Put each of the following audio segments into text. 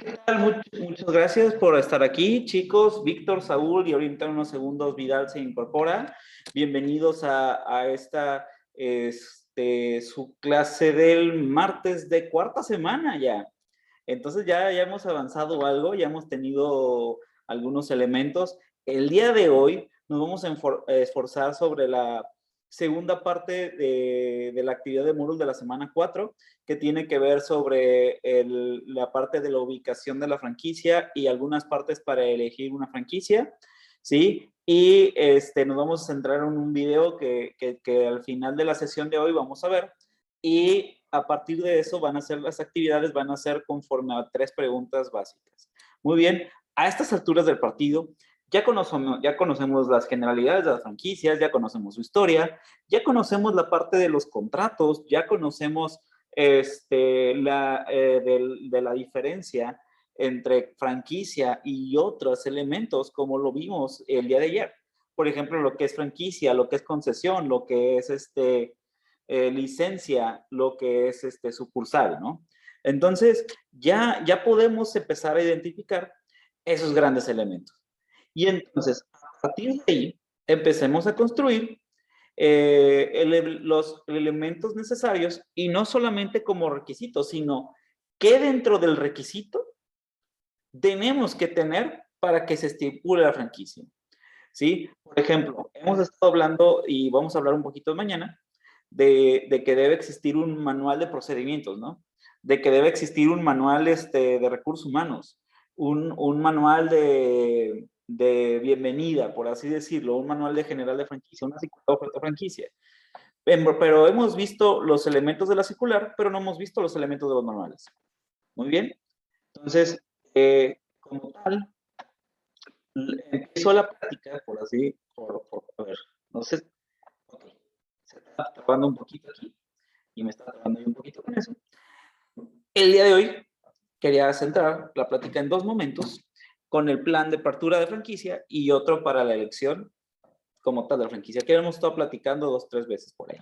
¿Qué tal? Muchas gracias por estar aquí, chicos. Víctor, Saúl y ahorita en unos segundos Vidal se incorpora. Bienvenidos a esta, su clase del martes de cuarta semana ya. Entonces ya hemos avanzado algo, ya hemos tenido algunos elementos. El día de hoy nos vamos a esforzar sobre la segunda parte de la actividad de Moodle de la semana 4, que tiene que ver sobre la parte de la ubicación de la franquicia y algunas partes para elegir una franquicia, ¿sí? Y nos vamos a centrar en un video que al final de la sesión de hoy vamos a ver, y a partir de eso van a ser las actividades, van a ser conforme a 3 preguntas básicas. Muy bien, a estas alturas del partido, ya conocemos las generalidades de las franquicias, ya conocemos su historia, ya conocemos la parte de los contratos, ya conocemos de la diferencia entre franquicia y otros elementos, como lo vimos el día de ayer. Por ejemplo, lo que es franquicia, lo que es concesión, lo que es licencia, lo que es sucursal, ¿no? Entonces, ya podemos empezar a identificar esos grandes elementos. Y entonces, a partir de ahí, empecemos a construir los elementos necesarios, y no solamente como requisitos, sino qué dentro del requisito tenemos que tener para que se estipule la franquicia, ¿sí? Por ejemplo, hemos estado hablando, y vamos a hablar un poquito mañana, de que debe existir un manual de procedimientos, ¿no? De que debe existir un manual de recursos humanos, un manual de bienvenida, por así decirlo, un manual de general de franquicia, una circular de franquicia. Pero hemos visto los elementos de la circular, pero no hemos visto los elementos de los manuales. Muy bien. Entonces, como tal, empiezo la práctica, por así, a ver, no sé, okay. Se está trabando un poquito aquí, y me está trabando un poquito con eso. El día de hoy quería centrar la plática en 2 momentos, con el plan de apertura de franquicia y otro para la elección como tal de la franquicia, que hemos estado platicando 2, 3 veces por ahí.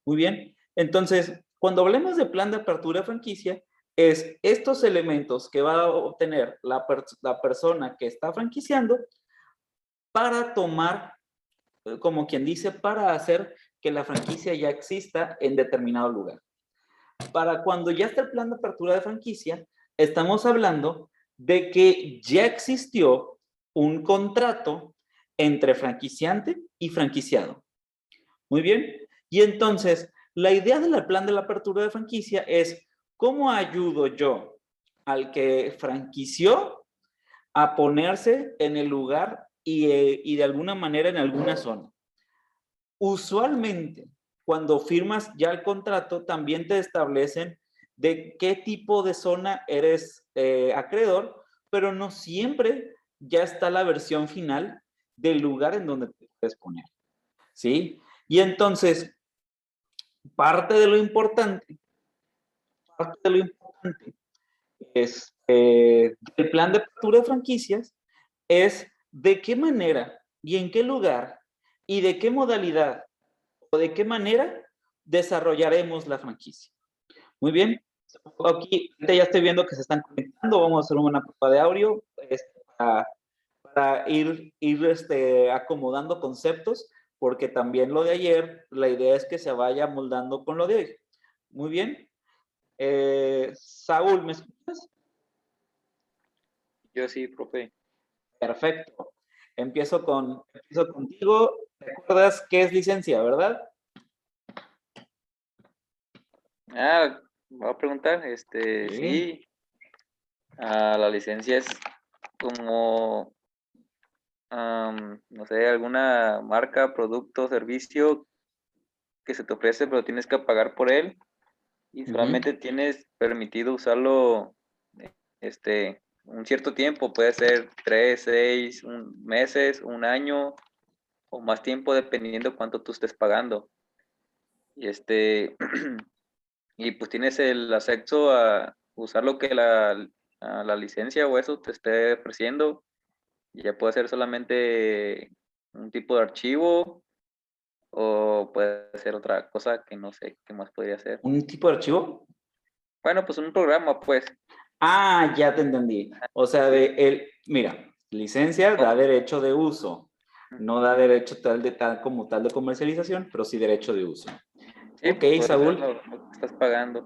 Muy bien, entonces, cuando hablemos de plan de apertura de franquicia, es estos elementos que va a obtener la persona que está franquiciando para tomar, como quien dice, para hacer que la franquicia ya exista en determinado lugar. Para cuando ya está el plan de apertura de franquicia, estamos hablando de que ya existió un contrato entre franquiciante y franquiciado. Muy bien. Y entonces, la idea del plan de la apertura de franquicia es cómo ayudo yo al que franquició a ponerse en el lugar y de alguna manera en alguna zona. Usualmente, cuando firmas ya el contrato, también te establecen de qué tipo de zona eres acreedor, pero no siempre ya está la versión final del lugar en donde te puedes poner, ¿sí? Y entonces, parte de lo importante es el plan de apertura de franquicias es de qué manera y en qué lugar y de qué modalidad o de qué manera desarrollaremos la franquicia. Muy bien. Aquí ya estoy viendo que se están conectando. Vamos a hacer una prueba de audio para ir acomodando conceptos, porque también lo de ayer, la idea es que se vaya moldando con lo de hoy. Muy bien. Saúl, ¿me escuchas? Yo sí, profe. Perfecto. Empiezo contigo. ¿Recuerdas qué es licencia, verdad? Voy a preguntar, Sí. sí, la licencia es como, no sé, alguna marca, producto, servicio que se te ofrece, pero tienes que pagar por él y solamente tienes permitido usarlo, un cierto tiempo, puede ser 3, 6, meses, un año o más tiempo, dependiendo cuánto tú estés pagando. Y y pues tienes el acceso a usar lo que la licencia o eso te esté ofreciendo. Ya puede ser solamente un tipo de archivo o puede ser otra cosa que no sé qué más podría ser. ¿Un tipo de archivo? Bueno, pues un programa, pues. Ah, ya te entendí. O sea, mira, licencia da derecho de uso. No da derecho tal como tal de comercialización, pero sí derecho de uso. Sí, Ok, pues por eso es Saúl, lo que estás pagando.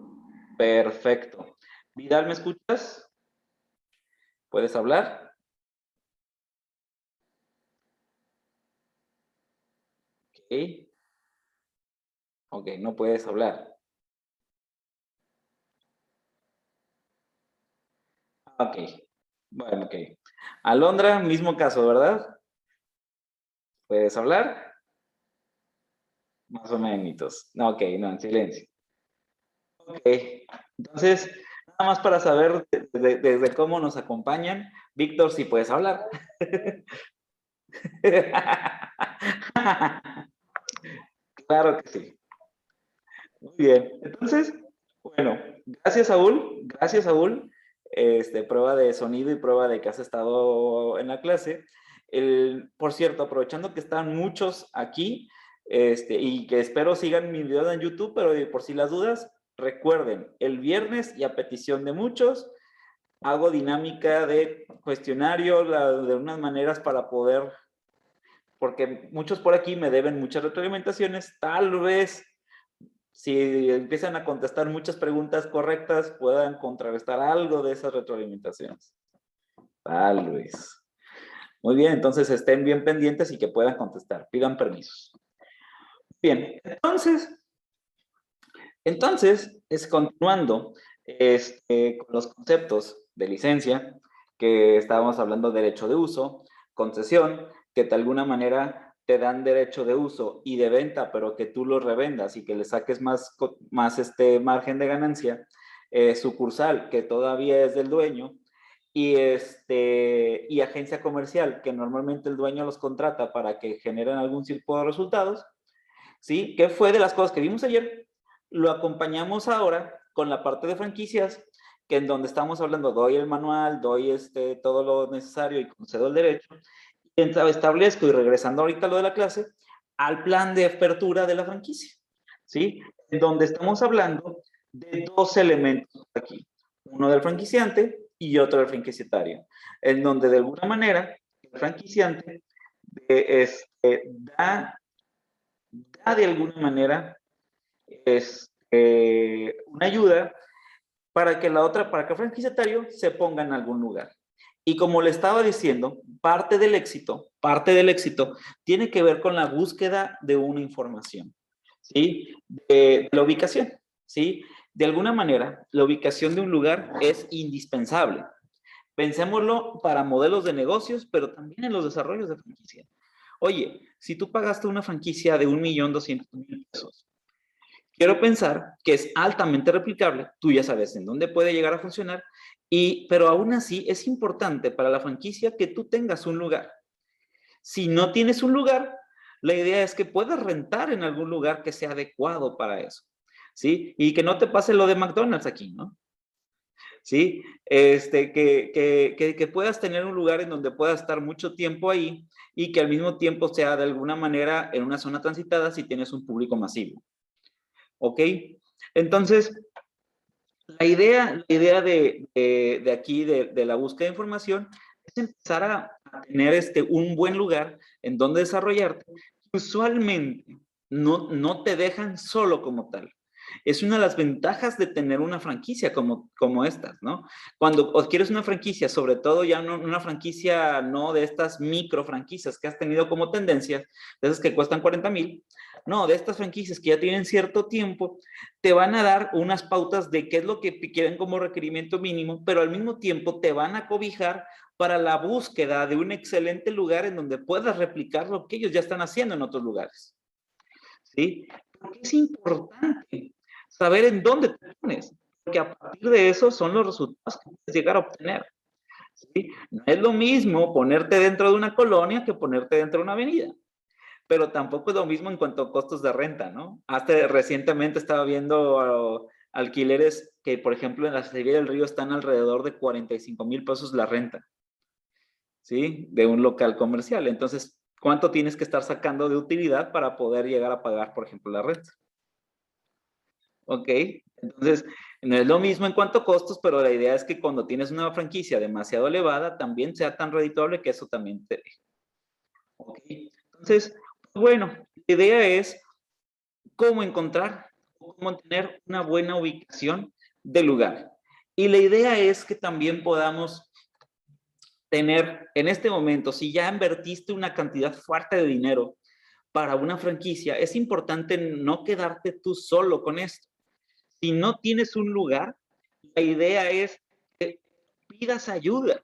perfecto. Vidal, ¿me escuchas? ¿Puedes hablar? Ok, ok, no puedes hablar. Ok, bueno, ok. Alondra, mismo caso, ¿verdad? ¿Puedes hablar? Más o menos. No, ok, no, en silencio. Ok, entonces, nada más para saber desde cómo nos acompañan. Víctor, si puedes hablar. Claro que sí. Muy bien. Entonces, bueno, gracias, Saúl. Prueba de sonido y prueba de que has estado en la clase. Por cierto, aprovechando que están muchos aquí, y que espero sigan mi video en YouTube, pero por si las dudas, recuerden, el viernes y a petición de muchos, hago dinámica de cuestionario, de unas maneras para poder, porque muchos por aquí me deben muchas retroalimentaciones, tal vez si empiezan a contestar muchas preguntas correctas, puedan contrarrestar algo de esas retroalimentaciones. Tal vez. Muy bien, entonces estén bien pendientes y que puedan contestar, pidan permisos. Bien, entonces es continuando con los conceptos de licencia, que estábamos hablando de derecho de uso, concesión, que de alguna manera te dan derecho de uso y de venta, pero que tú lo revendas y que le saques más margen de ganancia, sucursal, que todavía es del dueño, y agencia comercial, que normalmente el dueño los contrata para que generen algún tipo de resultados, ¿sí? Que fue de las cosas que vimos ayer. Lo acompañamos ahora con la parte de franquicias, que en donde estamos hablando, doy el manual, doy todo lo necesario y concedo el derecho, y establezco, y regresando ahorita a lo de la clase, al plan de apertura de la franquicia, ¿sí? En donde estamos hablando de dos elementos aquí, uno del franquiciante y otro del franquiciatario, en donde de alguna manera el franquiciante da de alguna manera una ayuda para que el franquiciatario se ponga en algún lugar. Y como le estaba diciendo, parte del éxito tiene que ver con la búsqueda de una información, ¿sí? De la ubicación, ¿sí? De alguna manera, la ubicación de un lugar es indispensable. Pensémoslo para modelos de negocios, pero también en los desarrollos de franquicia. Oye, si tú pagaste una franquicia de 1.200.000 pesos, quiero pensar que es altamente replicable, tú ya sabes en dónde puede llegar a funcionar, pero aún así es importante para la franquicia que tú tengas un lugar. Si no tienes un lugar, la idea es que puedas rentar en algún lugar que sea adecuado para eso, ¿sí? Y que no te pase lo de McDonald's aquí, ¿no? ¿Sí? Que puedas tener un lugar en donde puedas estar mucho tiempo ahí y que al mismo tiempo sea de alguna manera en una zona transitada si tienes un público masivo. ¿Ok? Entonces, la idea de aquí, de la búsqueda de información, es empezar a tener un buen lugar en donde desarrollarte. Usualmente no te dejan solo como tal. Es una de las ventajas de tener una franquicia como estas, ¿no? Cuando adquieres una franquicia, sobre todo ya no, una franquicia no de estas micro franquicias que has tenido como tendencias, de esas que cuestan 40,000, no, de estas franquicias que ya tienen cierto tiempo, te van a dar unas pautas de qué es lo que quieren como requerimiento mínimo, pero al mismo tiempo te van a cobijar para la búsqueda de un excelente lugar en donde puedas replicar lo que ellos ya están haciendo en otros lugares. ¿Sí? Porque es importante saber en dónde te pones, porque a partir de eso son los resultados que puedes llegar a obtener. ¿Sí? No es lo mismo ponerte dentro de una colonia que ponerte dentro de una avenida, pero tampoco es lo mismo en cuanto a costos de renta, ¿no? Hasta recientemente estaba viendo alquileres que, por ejemplo, en la Serie del Río están alrededor de 45,000 pesos la renta, ¿sí? De un local comercial. Entonces, ¿cuánto tienes que estar sacando de utilidad para poder llegar a pagar, por ejemplo, la renta? ¿ok? Entonces, no es lo mismo en cuanto a costos, pero la idea es que cuando tienes una franquicia demasiado elevada, también sea tan redituable que eso también te deje. ¿Ok? Entonces, pues bueno, la idea es cómo encontrar o cómo tener una buena ubicación del lugar. Y la idea es que también podamos tener en este momento, si ya invertiste una cantidad fuerte de dinero para una franquicia, es importante no quedarte tú solo con esto. Si no tienes un lugar, la idea es que pidas ayuda,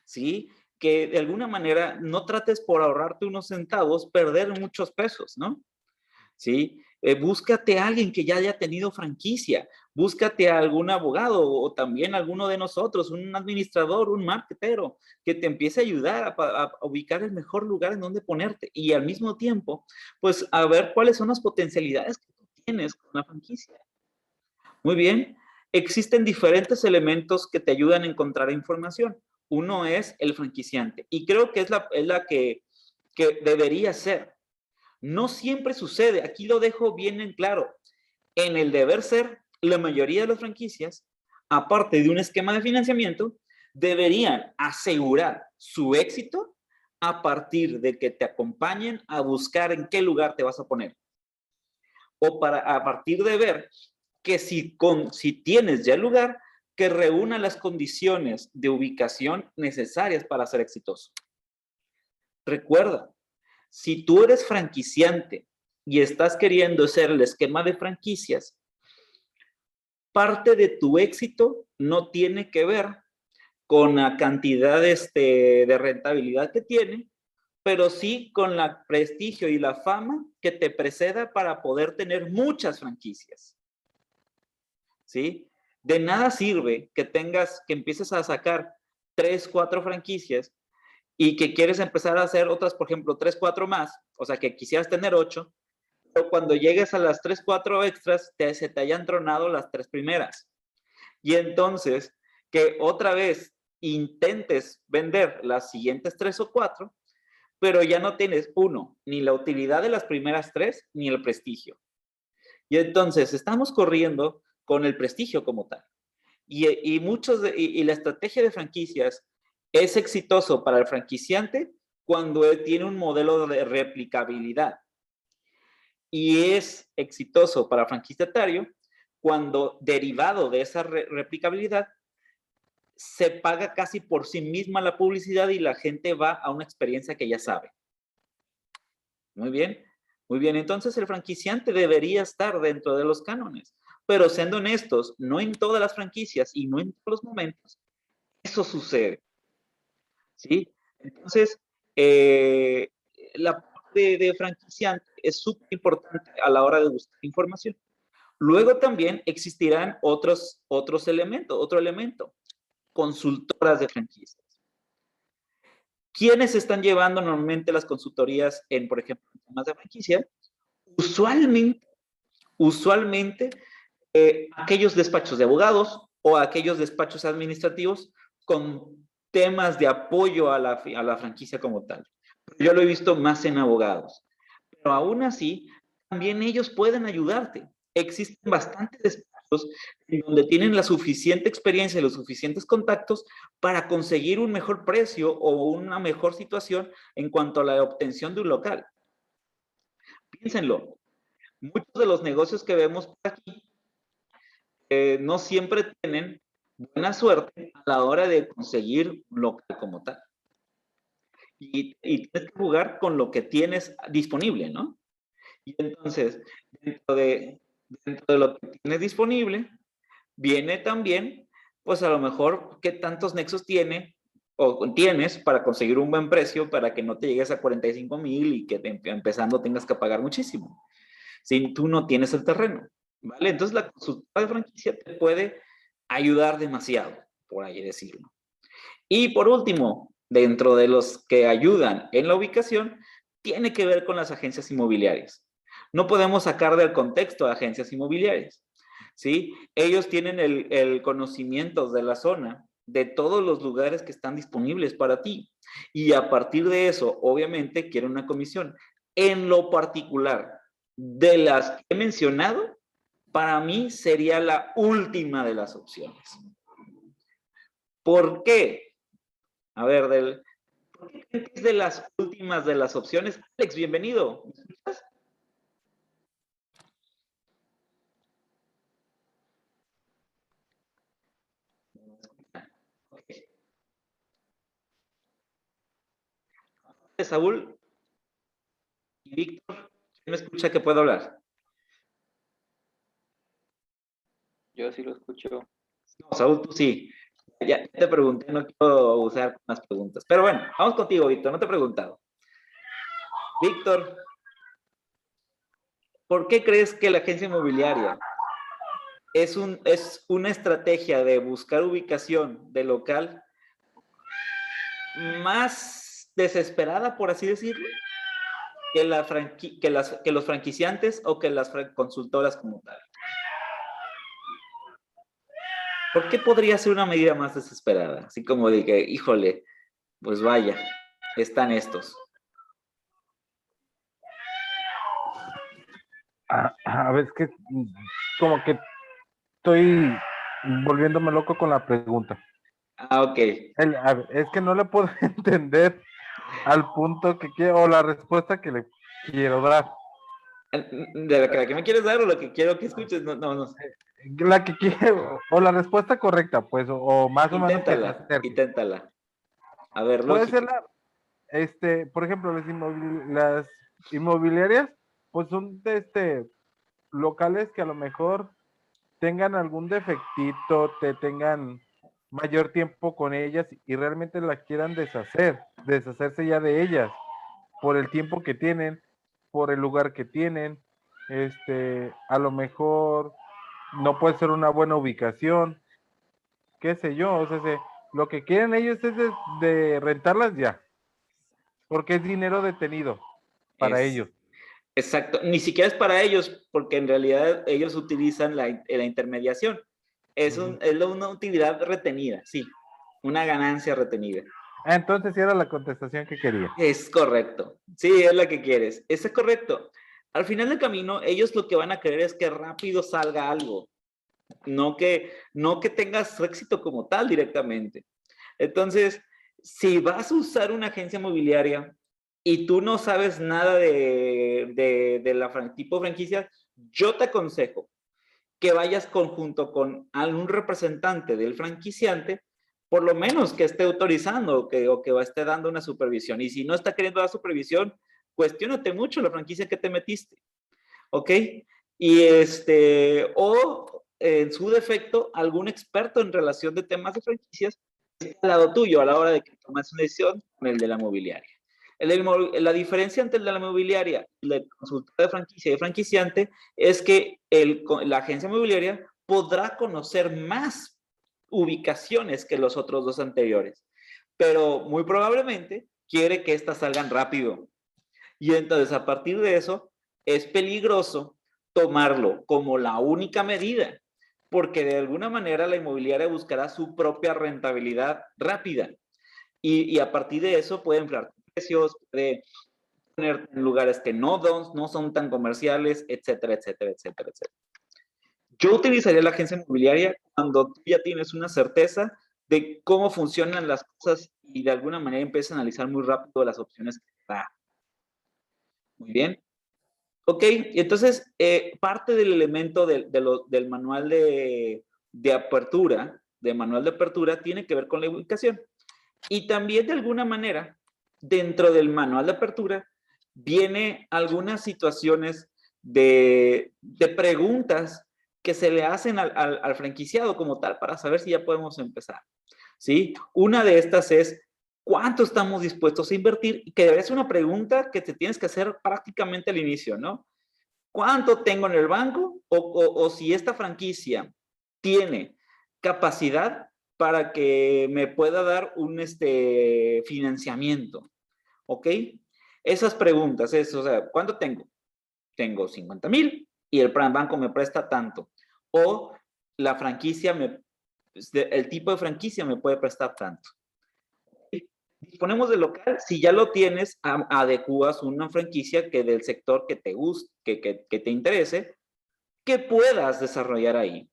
¿sí? Que de alguna manera no trates por ahorrarte unos centavos, perder muchos pesos, ¿no? ¿Sí? Búscate a alguien que ya haya tenido franquicia, búscate a algún abogado o también alguno de nosotros, un administrador, un marketero, que te empiece a ayudar a ubicar el mejor lugar en donde ponerte y al mismo tiempo, pues a ver cuáles son las potencialidades que tú tienes con la franquicia. Muy bien, existen diferentes elementos que te ayudan a encontrar información. Uno es el franquiciante y creo que es la que debería ser. No siempre sucede, aquí lo dejo bien en claro. En el deber ser, la mayoría de las franquicias, aparte de un esquema de financiamiento, deberían asegurar su éxito a partir de que te acompañen a buscar en qué lugar te vas a poner. O a partir de ver que si tienes ya el lugar, que reúna las condiciones de ubicación necesarias para ser exitoso. Recuerda, si tú eres franquiciante y estás queriendo hacer el esquema de franquicias, parte de tu éxito no tiene que ver con la cantidad de rentabilidad que tiene, pero sí con el prestigio y la fama que te preceda para poder tener muchas franquicias. ¿Sí? De nada sirve que empieces a sacar 3, 4 franquicias y que quieres empezar a hacer otras, por ejemplo, 3, 4 más, o sea, que quisieras tener 8, pero cuando llegues a las 3, 4 extras, se te hayan tronado las 3 primeras. Y entonces, que otra vez intentes vender las siguientes 3 o 4, pero ya no tienes, uno, ni la utilidad de las primeras 3, ni el prestigio. Y entonces, estamos corriendo con el prestigio como tal. Y la estrategia de franquicias es exitoso para el franquiciante cuando él tiene un modelo de replicabilidad. Y es exitoso para el franquiciatario cuando, derivado de esa replicabilidad, se paga casi por sí misma la publicidad y la gente va a una experiencia que ya sabe. Muy bien, muy bien. Entonces el franquiciante debería estar dentro de los cánones. Pero siendo honestos, no en todas las franquicias y no en todos los momentos, eso sucede. ¿Sí? Entonces, la parte de franquiciante es súper importante a la hora de buscar información. Luego también existirán otro elemento, consultoras de franquicias. ¿Quiénes están llevando normalmente las consultorías en, por ejemplo, temas de franquicia? Usualmente aquellos despachos de abogados o aquellos despachos administrativos con temas de apoyo a la franquicia como tal. Yo lo he visto más en abogados. Pero aún así, también ellos pueden ayudarte. Existen bastantes despachos en donde tienen la suficiente experiencia y los suficientes contactos para conseguir un mejor precio o una mejor situación en cuanto a la obtención de un local. Piénsenlo. Muchos de los negocios que vemos por aquí no siempre tienen buena suerte a la hora de conseguir un local como tal. Y tienes que jugar con lo que tienes disponible, ¿no? Y entonces, dentro de lo que tienes disponible, viene también, pues a lo mejor, qué tantos nexos tienes para conseguir un buen precio para que no te llegues a 45,000 y que empezando tengas que pagar muchísimo. Si tú no tienes el terreno, ¿vale? Entonces la consultora de franquicia te puede ayudar demasiado, por ahí decirlo. Y por último, dentro de los que ayudan en la ubicación, tiene que ver con las agencias inmobiliarias. No podemos sacar del contexto a agencias inmobiliarias, ¿sí? Ellos tienen el conocimiento de la zona, de todos los lugares que están disponibles para ti. Y a partir de eso, obviamente, quieren una comisión. En lo particular, de las que he mencionado, para mí sería la última de las opciones. ¿Por qué? A ver, ¿por qué creen que es de las últimas de las opciones? Alex, bienvenido. ¿Me escuchas? Okay. Saúl y Víctor, ¿quién me escucha que puedo hablar? Yo sí lo escucho. No, Saúl, tú sí. Ya te pregunté, no quiero usar más preguntas. Pero bueno, vamos contigo, Víctor, no te he preguntado. Víctor, ¿por qué crees que la agencia inmobiliaria es una estrategia de buscar ubicación de local más desesperada, por así decirlo, que los franquiciantes o que las consultoras como tal? ¿Por qué podría ser una medida más desesperada? Así como de que, híjole, pues vaya, están estos. A ver, es que como que estoy volviéndome loco con la pregunta. Ah, ok. A ver, es que no le puedo entender al punto que quiero, o la respuesta que le quiero dar. ¿De la que me quieres dar o lo que quiero que escuches? No, no, no. La que quiero, o la respuesta correcta, pues, o más o menos que se Inténtala, acerque. inténtala. A ver, Puede lógica. ser por ejemplo, las inmobiliarias, pues son locales que a lo mejor tengan algún defectito, tengan mayor tiempo con ellas y realmente la quieran deshacerse ya de ellas, por el tiempo que tienen, por el lugar que tienen, a lo mejor no puede ser una buena ubicación, qué sé yo, o sea, lo que quieren ellos es de rentarlas ya, porque es dinero detenido para ellos. Exacto, ni siquiera es para ellos, porque en realidad ellos utilizan la intermediación. Es una utilidad retenida, sí, una ganancia retenida. Entonces sí era la contestación que quería. Es correcto, sí, es la que quieres, eso es correcto. Al final del camino, ellos lo que van a querer es que rápido salga algo, no que tengas éxito como tal directamente. Entonces, si vas a usar una agencia inmobiliaria y tú no sabes nada de la tipo franquicia, yo te aconsejo que vayas junto con algún representante del franquiciante, por lo menos que esté autorizando o que esté dando una supervisión. Y si no está queriendo dar supervisión, cuestiónate mucho la franquicia que te metiste, ¿ok? Y o en su defecto, algún experto en relación de temas de franquicias al lado tuyo a la hora de que tomas una decisión con el de la mobiliaria. La diferencia entre el de la mobiliaria y el consultor de franquicia y de franquiciante es que la agencia mobiliaria podrá conocer más ubicaciones que los otros dos anteriores, pero muy probablemente quiere que estas salgan rápido. Y entonces a partir de eso es peligroso tomarlo como la única medida, porque de alguna manera la inmobiliaria buscará su propia rentabilidad rápida y a partir de eso puede inflar precios, puede poner en lugares que no son tan comerciales, etcétera, etcétera, etcétera, etcétera. Yo utilizaría la agencia inmobiliaria cuando tú ya tienes una certeza de cómo funcionan las cosas y de alguna manera empiezas a analizar muy rápido las opciones que te da. Muy bien. Ok, entonces parte del elemento del manual de apertura, tiene que ver con la ubicación. Y también de alguna manera, dentro del manual de apertura, viene algunas situaciones de preguntas que se le hacen al franquiciado como tal para saber si ya podemos empezar. ¿Sí? Una de estas es, ¿cuánto estamos dispuestos a invertir? Y que debería ser una pregunta que te tienes que hacer prácticamente al inicio, ¿no? ¿Cuánto tengo en el banco? O si esta franquicia tiene capacidad para que me pueda dar un financiamiento, ¿ok? Esas preguntas, o sea, ¿cuánto tengo? Tengo 50,000 y el banco me presta tanto. O la franquicia, el tipo de franquicia me puede prestar tanto. Disponemos del local, si ya lo tienes, adecuas una franquicia que del sector que te guste, que te interese, que puedas desarrollar ahí.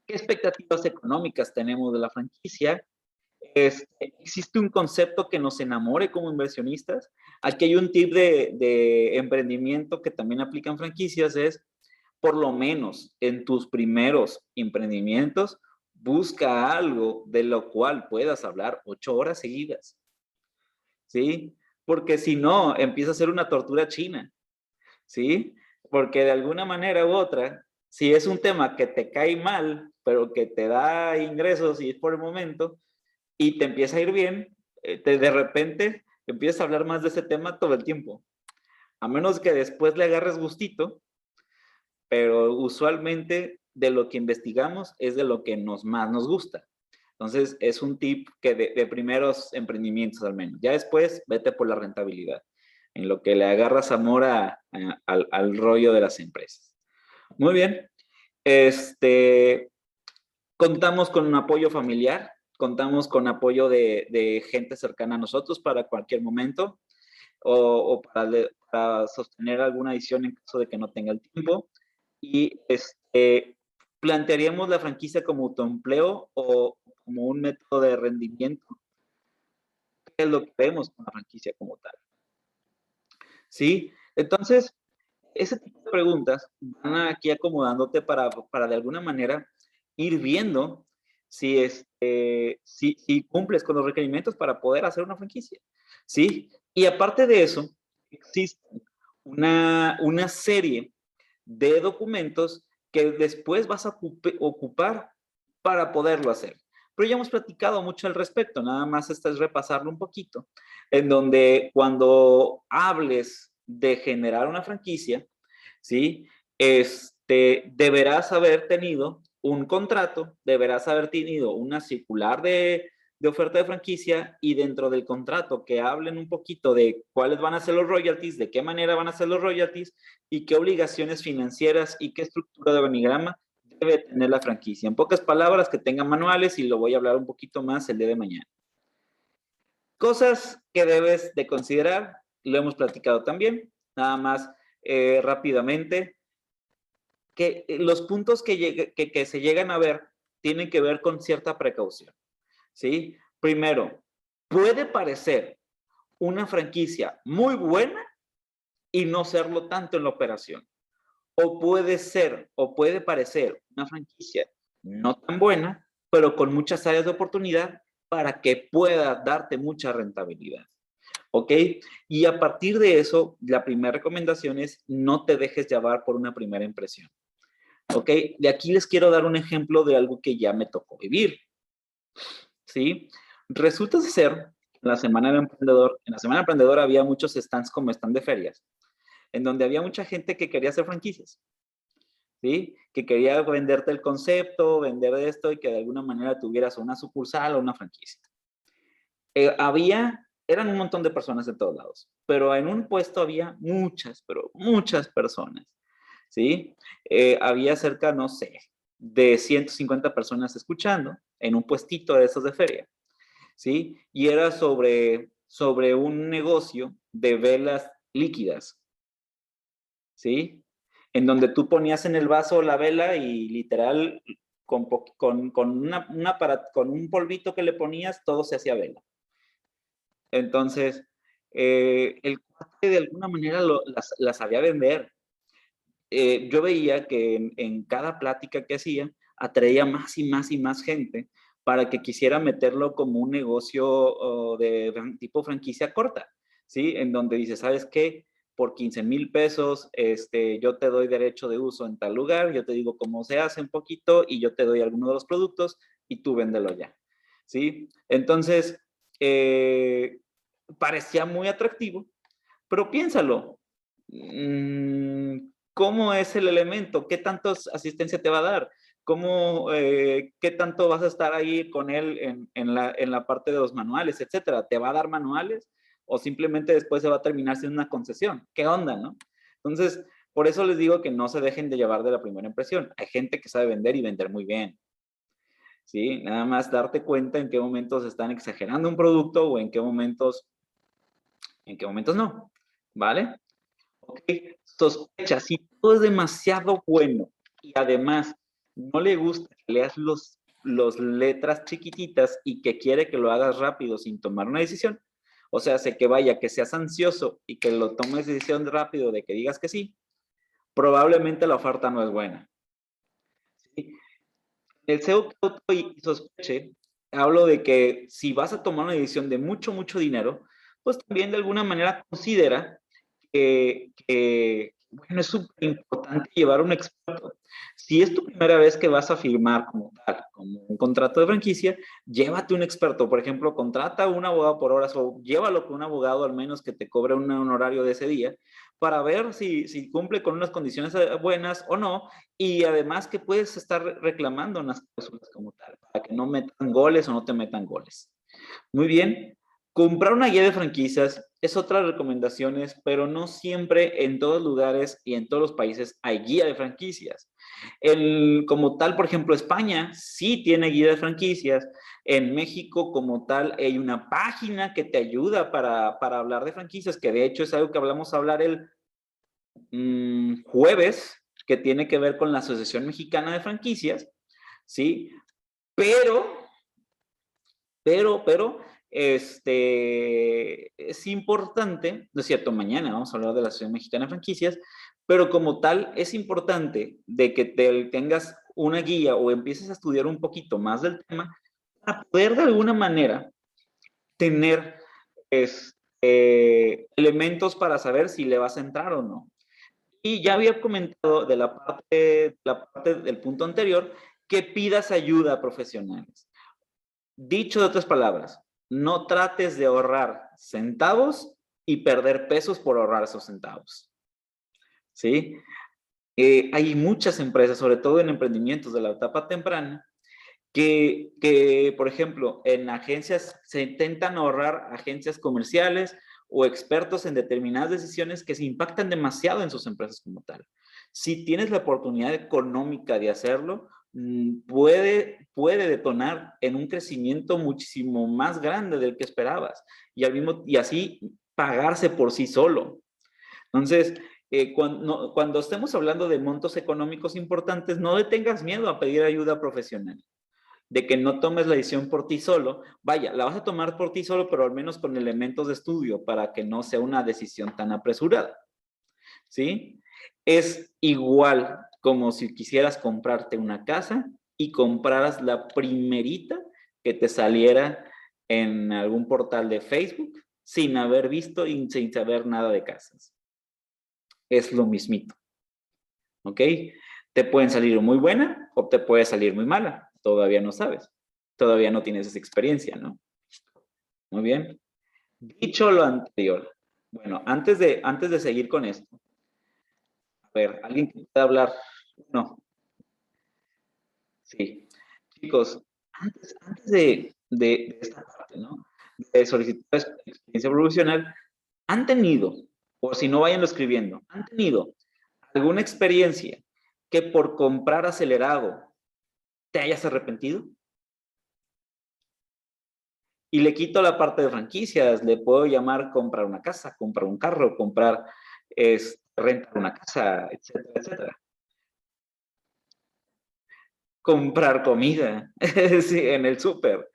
¿Qué expectativas económicas tenemos de la franquicia? ¿Existe un concepto que nos enamore como inversionistas? Aquí hay un tip de emprendimiento que también aplica en franquicias, es por lo menos en tus primeros emprendimientos, busca algo de lo cual puedas hablar 8 horas seguidas, ¿sí? Porque si no, empieza a ser una tortura china, ¿sí? Porque de alguna manera u otra, si es un tema que te cae mal, pero que te da ingresos y es por el momento, y te empieza a ir bien, de repente empiezas a hablar más de ese tema todo el tiempo. A menos que después le agarres gustito, pero usualmente de lo que investigamos es de lo que más nos gusta. Entonces, es un tip que de primeros emprendimientos al menos. Ya después, vete por la rentabilidad, en lo que le agarras amor al rollo de las empresas. Muy bien. Contamos con un apoyo familiar, contamos con apoyo de gente cercana a nosotros para cualquier momento o para sostener alguna edición en caso de que no tenga el tiempo. Y plantearíamos la franquicia como autoempleo o como un método de rendimiento. ¿Qué es lo que vemos con la franquicia como tal? ¿Sí? Entonces, ese tipo de preguntas van aquí acomodándote para de alguna manera ir viendo si cumples con los requerimientos para poder hacer una franquicia, ¿sí? Y aparte de eso, existe una serie de documentos que después vas a ocupar para poderlo hacer. Pero ya hemos platicado mucho al respecto, nada más es repasarlo un poquito, en donde cuando hables de generar una franquicia, ¿sí? Deberás haber tenido un contrato, deberás haber tenido una circular de oferta de franquicia y dentro del contrato que hablen un poquito de cuáles van a ser los royalties, de qué manera van a ser los royalties y qué obligaciones financieras y qué estructura de organigrama debe tener la franquicia. En pocas palabras, que tengan manuales y lo voy a hablar un poquito más el día de mañana. Cosas que debes de considerar, lo hemos platicado también, nada más rápidamente, que los puntos que se llegan a ver tienen que ver con cierta precaución, ¿sí? Primero, puede parecer una franquicia muy buena y no serlo tanto en la operación. O puede parecer una franquicia no tan buena, pero con muchas áreas de oportunidad para que pueda darte mucha rentabilidad. ¿Ok? Y a partir de eso, la primera recomendación es no te dejes llevar por una primera impresión. ¿Ok? De aquí les quiero dar un ejemplo de algo que ya me tocó vivir. ¿Sí? Resulta ser, en la Semana del Emprendedor había muchos stands como stand de ferias, en donde había mucha gente que quería hacer franquicias. ¿Sí? Que quería venderte el concepto, vender esto y que de alguna manera tuvieras una sucursal o una franquicia. Eran un montón de personas de todos lados, pero en un puesto había muchas, pero muchas personas, ¿sí? Había cerca, no sé, de 150 personas escuchando en un puestito de esos de feria, ¿sí? Y era sobre un negocio de velas líquidas, ¿sí? En donde tú ponías en el vaso la vela y literal con un polvito que le ponías, todo se hacía vela. Entonces, el cuate de alguna manera las sabía vender. Yo veía que en cada plática que hacía, atraía más y más y más gente para que quisiera meterlo como un negocio de tipo franquicia corta, ¿sí? En donde dice, ¿sabes qué? Por 15,000 pesos, yo te doy derecho de uso en tal lugar, yo te digo cómo se hace un poquito y yo te doy alguno de los productos y tú véndelo ya, ¿sí? Entonces, parecía muy atractivo, pero piénsalo, ¿cómo es el elemento? ¿Qué tanto asistencia te va a dar? ¿Qué tanto vas a estar ahí con él en la parte de los manuales, etcétera? ¿Te va a dar manuales o simplemente después se va a terminar siendo una concesión? ¿Qué onda, no? Entonces, por eso les digo que no se dejen de llevar de la primera impresión. Hay gente que sabe vender y vender muy bien. ¿Sí? Nada más darte cuenta en qué momentos están exagerando un producto o en qué momentos no. ¿Vale? Ok, sospechas, si todo es demasiado bueno y además no le gusta que leas los letras chiquititas y que quiere que lo hagas rápido sin tomar una decisión, o sea, sé que vaya, que seas ansioso y que lo tomes decisión rápido de que digas que sí, probablemente la oferta no es buena. ¿Sí? El SEO y sospeche, hablo de que si vas a tomar una decisión de mucho, mucho dinero, pues también de alguna manera considera que bueno, es súper importante llevar un experto. Si es tu primera vez que vas a firmar como tal, como un contrato de franquicia, llévate un experto. Por ejemplo, contrata a un abogado por horas o llévalo con un abogado al menos que te cobre un honorario de ese día para ver si cumple con unas condiciones buenas o no, y además que puedes estar reclamando unas cláusulas como tal, para que no metan goles o no te metan goles. Muy bien. Comprar una guía de franquicias es otra de las recomendaciones, pero no siempre en todos lugares y en todos los países hay guía de franquicias. Como tal, por ejemplo, España sí tiene guía de franquicias. En México, como tal, hay una página que te ayuda para hablar de franquicias, que de hecho es algo que hablamos a hablar el jueves, que tiene que ver con la Asociación Mexicana de Franquicias, ¿sí? Pero es importante, no es cierto, mañana vamos a hablar de la Asociación Mexicana de Franquicias, pero como tal es importante de que tengas una guía o empieces a estudiar un poquito más del tema para poder de alguna manera tener elementos para saber si le vas a entrar o no. Y ya había comentado de la parte del punto anterior que pidas ayuda a profesionales. Dicho de otras palabras, no trates de ahorrar centavos y perder pesos por ahorrar esos centavos. ¿Sí? Hay muchas empresas, sobre todo en emprendimientos de la etapa temprana, que, por ejemplo, en agencias se intentan ahorrar agencias comerciales o expertos en determinadas decisiones que se impactan demasiado en sus empresas como tal. Si tienes la oportunidad económica de hacerlo, puede detonar en un crecimiento muchísimo más grande del que esperabas y así pagarse por sí solo. Entonces, cuando estemos hablando de montos económicos importantes, no le tengas miedo a pedir ayuda profesional, de que no tomes la decisión por ti solo. Vaya, la vas a tomar por ti solo, pero al menos con elementos de estudio para que no sea una decisión tan apresurada. ¿Sí? Es igual como si quisieras comprarte una casa y compraras la primerita que te saliera en algún portal de Facebook sin haber visto y sin saber nada de casas. Es lo mismito. ¿Ok? Te pueden salir muy buena o te puede salir muy mala. Todavía no sabes. Todavía no tienes esa experiencia, ¿no? Muy bien. Dicho lo anterior, bueno, antes de seguir con esto, a ver, ¿alguien que pueda hablar? No. Sí. Chicos, antes de esta parte, ¿no? De solicitar experiencia profesional, ¿han tenido, o si no vayanlo escribiendo, han tenido alguna experiencia que por comprar acelerado te hayas arrepentido? Y le quito la parte de franquicias, le puedo llamar comprar una casa, comprar un carro, rentar una casa, etcétera, etcétera. Comprar comida sí, en el súper.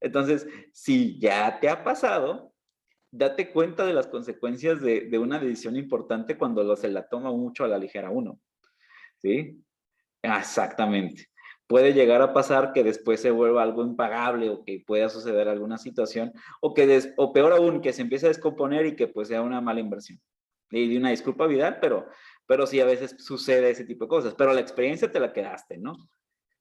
Entonces, si ya te ha pasado, date cuenta de las consecuencias de una decisión importante cuando se la toma mucho a la ligera uno. ¿Sí? Exactamente. Puede llegar a pasar que después se vuelva algo impagable o que pueda suceder alguna situación o peor aún, que se empiece a descomponer y que pues sea una mala inversión. Y de una disculpa Vidal, pero sí a veces sucede ese tipo de cosas. Pero la experiencia te la quedaste, ¿no?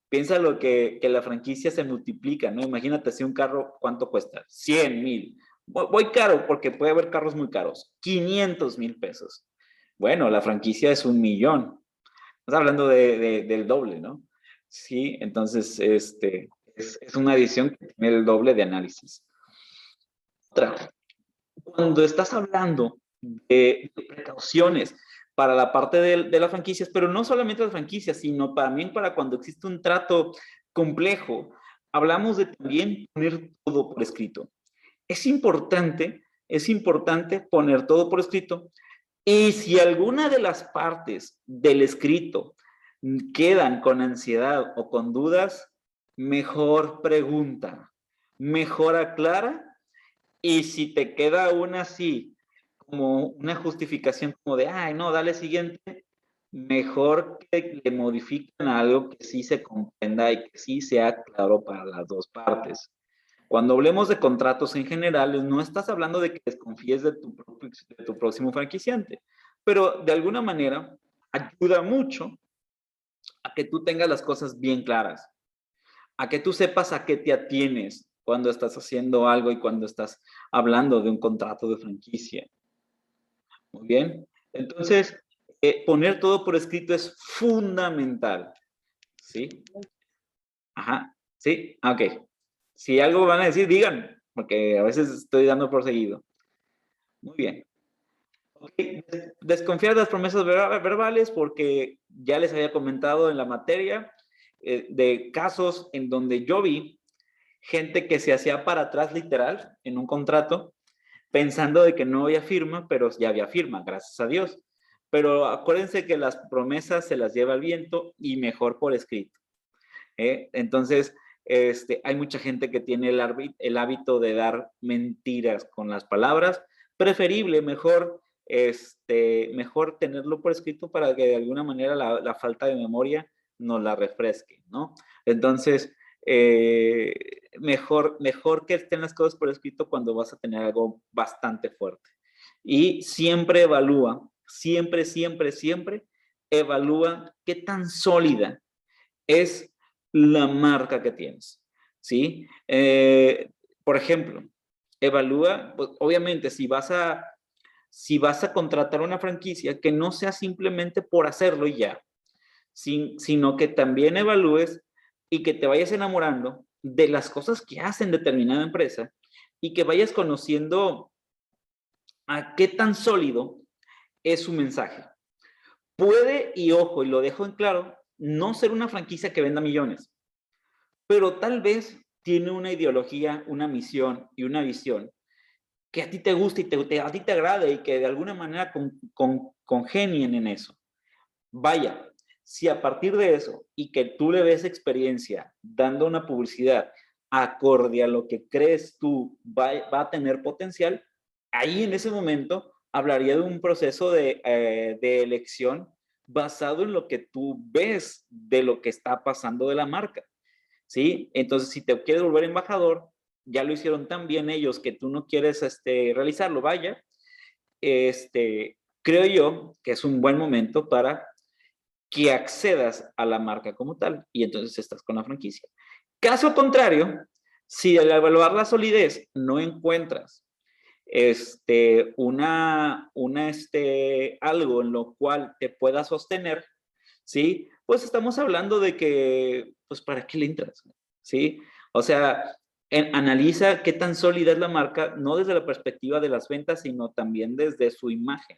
Piensa lo que la franquicia se multiplica, ¿no? Imagínate si un carro, ¿cuánto cuesta? 100,000. Voy caro porque puede haber carros muy caros. 500,000 pesos. Bueno, la franquicia es 1,000,000. Estás hablando del doble, ¿no? Sí, entonces, es una edición que tiene el doble de análisis. Otra, cuando estás hablando de precauciones para la parte de las franquicias, pero no solamente las franquicias, sino también para cuando existe un trato complejo, hablamos de también poner todo por escrito. Es importante poner todo por escrito, Y si alguna de las partes del escrito quedan con ansiedad o con dudas, mejor pregunta, mejor aclara, y si te queda una así, como una justificación como de, ay, no, dale siguiente, mejor que le modifiquen algo que sí se comprenda y que sí sea claro para las dos partes. Cuando hablemos de contratos en general, no estás hablando de que desconfíes de tu próximo franquiciante, pero de alguna manera ayuda mucho a que tú tengas las cosas bien claras, a que tú sepas a qué te atienes cuando estás haciendo algo y cuando estás hablando de un contrato de franquicia. Muy bien. Entonces, poner todo por escrito es fundamental. ¿Sí? Ajá. ¿Sí? Ok. Si algo van a decir, digan, porque a veces estoy dando por seguido. Muy bien. Okay. Desconfiar de las promesas verbales porque ya les había comentado en la materia de casos en donde yo vi gente que se hacía para atrás literal en un contrato pensando de que no había firma, pero ya había firma, gracias a Dios. Pero acuérdense que las promesas se las lleva el viento y mejor por escrito. Entonces, hay mucha gente que tiene el hábito de dar mentiras con las palabras. Preferible, mejor tenerlo por escrito para que de alguna manera la falta de memoria nos la refresque, ¿no? Entonces, mejor que estén las cosas por escrito cuando vas a tener algo bastante fuerte. Y siempre evalúa, siempre evalúa qué tan sólida es la marca que tienes, ¿sí? Por ejemplo, evalúa, pues, obviamente, si vas a contratar una franquicia, que no sea simplemente por hacerlo y ya, sino que también evalúes y que te vayas enamorando de las cosas que hacen determinada empresa y que vayas conociendo a qué tan sólido es su mensaje. Puede, y ojo, y lo dejo en claro, no ser una franquicia que venda millones, pero tal vez tiene una ideología, una misión y una visión que a ti te gusta y a ti te agrade y que de alguna manera congenien en eso. Vaya, si a partir de eso y que tú le ves experiencia dando una publicidad acorde a lo que crees tú va a tener potencial, ahí en ese momento hablaría de un proceso de elección basado en lo que tú ves de lo que está pasando de la marca. ¿Sí? Entonces, si te quieres volver embajador, ya lo hicieron tan bien ellos que tú no quieres realizarlo, vaya, creo yo que es un buen momento para que accedas a la marca como tal y entonces estás con la franquicia. Caso contrario, si al evaluar la solidez no encuentras algo en lo cual te pueda sostener, ¿sí? Pues estamos hablando de que, pues, ¿para qué le entras? ¿Sí? O sea, analiza qué tan sólida es la marca, no desde la perspectiva de las ventas, sino también desde su imagen.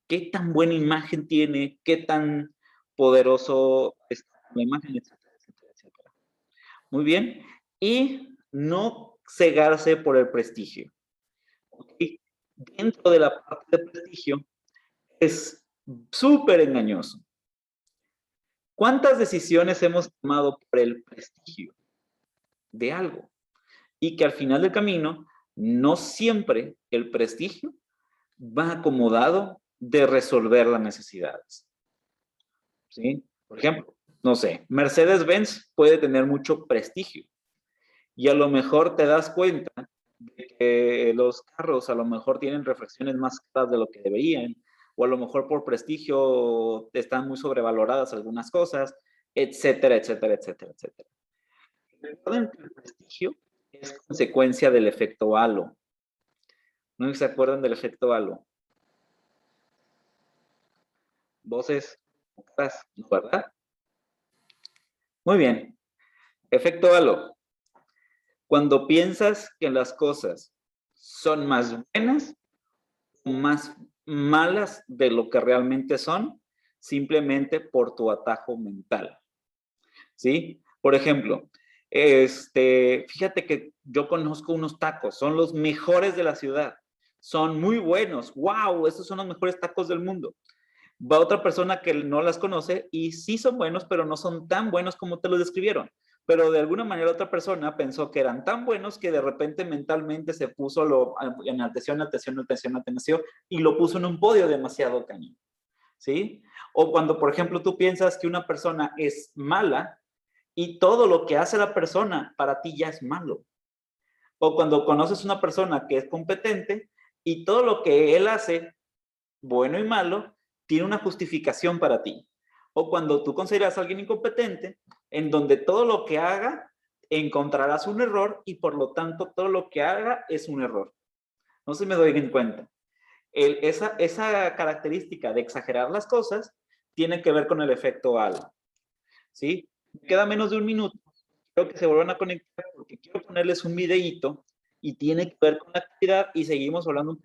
¿Qué tan buena imagen tiene? ¿Qué tan poderoso es la imagen? Etcétera, etcétera, etcétera. Muy bien. Y no cegarse por el prestigio. ¿Okay? Dentro de la parte de prestigio es súper engañoso. ¿Cuántas decisiones hemos tomado por el prestigio de algo? Y que al final del camino, no siempre el prestigio va acomodado de resolver las necesidades. ¿Sí? Por ejemplo, no sé, Mercedes-Benz puede tener mucho prestigio y a lo mejor te das cuenta de que los carros a lo mejor tienen refacciones más caras de lo que deberían, o a lo mejor por prestigio están muy sobrevaloradas algunas cosas, etcétera, etcétera, etcétera, etcétera. Recuerden que el prestigio es consecuencia del efecto halo. ¿No se acuerdan del efecto halo? Voces, ¿verdad? Muy bien. Efecto halo. Cuando piensas que las cosas son más buenas o más malas de lo que realmente son, simplemente por tu atajo mental. ¿Sí? Por ejemplo, fíjate que yo conozco unos tacos, son los mejores de la ciudad. son muy buenos. ¡Wow! Estos son los mejores tacos del mundo. Va otra persona que no las conoce y sí son buenos, pero no son tan buenos como te los describieron. Pero de alguna manera otra persona pensó que eran tan buenos que de repente mentalmente se puso, enalteció y lo puso en un podio demasiado cañón. ¿Sí? O cuando, por ejemplo, tú piensas que una persona es mala y todo lo que hace la persona para ti ya es malo. O cuando conoces una persona que es competente y todo lo que él hace, bueno y malo, tiene una justificación para ti. O cuando tú consideras a alguien incompetente, en donde todo lo que haga encontrarás un error y por lo tanto todo lo que haga es un error. No se me doy en cuenta. Esa característica de exagerar las cosas tiene que ver con el efecto halo. ¿Sí? Me queda menos de un minuto. Quiero que se vuelvan a conectar porque quiero ponerles un videíto y tiene que ver con la actividad y seguimos hablando un